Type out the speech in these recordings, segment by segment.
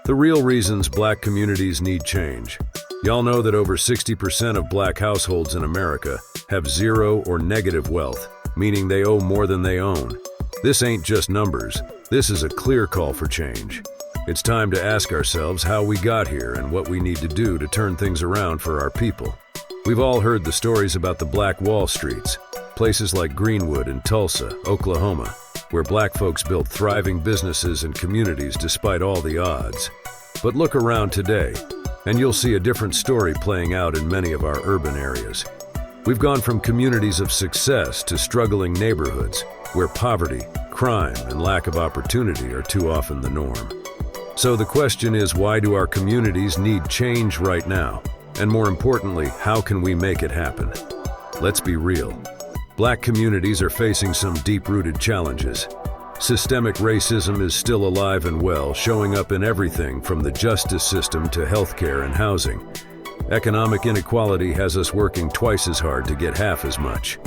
The real reasons black communities need change. Y'all know that over 60% of black households in America have zero or negative wealth, meaning they owe more than they own. This ain't just numbers. This is a clear call for change. It's time to ask ourselves how we got here and what we need to do to turn things around for our people. We've all heard the stories about the Black Wall Streets, places like Greenwood and Tulsa, Oklahoma, where black folks built thriving businesses and communities despite all the odds. But look around today, and you'll see a different story playing out in many of our urban areas. We've gone from communities of success to struggling neighborhoods, where poverty, crime, and lack of opportunity are too often the norm. So the question is, why do our communities need change right now? And more importantly, how can we make it happen? Let's be real. Black communities are facing some deep-rooted challenges. Systemic racism is still alive and well, showing up in everything from the justice system to healthcare and housing. Economic inequality has us working twice as hard to get half as much.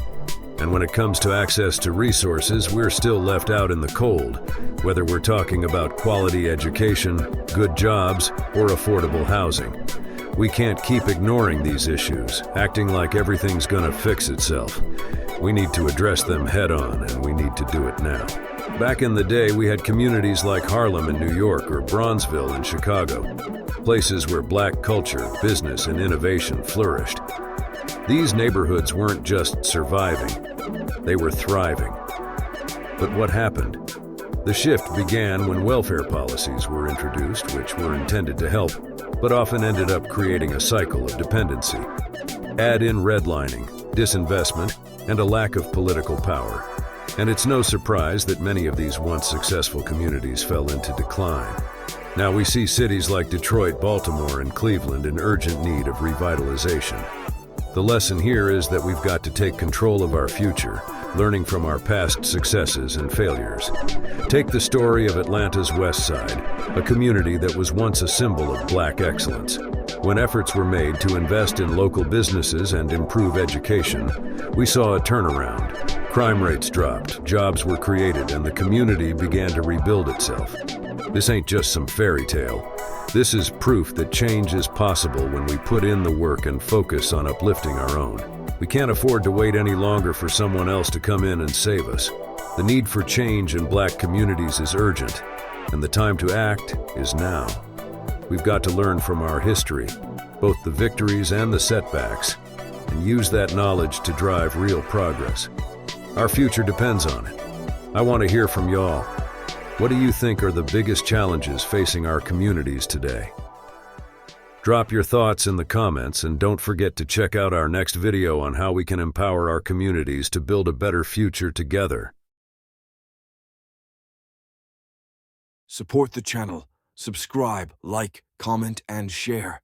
And when it comes to access to resources, we're still left out in the cold, whether we're talking about quality education, good jobs, or affordable housing. We can't keep ignoring these issues, acting like everything's gonna fix itself. We need to address them head on, and we need to do it now. Back in the day, we had communities like Harlem in New York or Bronzeville in Chicago, places where black culture, business, and innovation flourished. These neighborhoods weren't just surviving, they were thriving. But what happened? The shift began when welfare policies were introduced, which were intended to help, but often ended up creating a cycle of dependency. Add in redlining, disinvestment, and a lack of political power. And it's no surprise that many of these once successful communities fell into decline. Now we see cities like Detroit, Baltimore, and Cleveland in urgent need of revitalization. The lesson here is that we've got to take control of our future, learning from our past successes and failures. Take the story of Atlanta's West Side, a community that was once a symbol of black excellence. When efforts were made to invest in local businesses and improve education, we saw a turnaround. Crime rates dropped, jobs were created, and the community began to rebuild itself. This ain't just some fairy tale. This is proof that change is possible when we put in the work and focus on uplifting our own. We can't afford to wait any longer for someone else to come in and save us. The need for change in black communities is urgent, and the time to act is now. We've got to learn from our history, both the victories and the setbacks, and use that knowledge to drive real progress. Our future depends on it. I want to hear from y'all. What do you think are the biggest challenges facing our communities today? Drop your thoughts in the comments, and don't forget to check out our next video on how we can empower our communities to build a better future together. Support the channel, subscribe, like, comment, and share.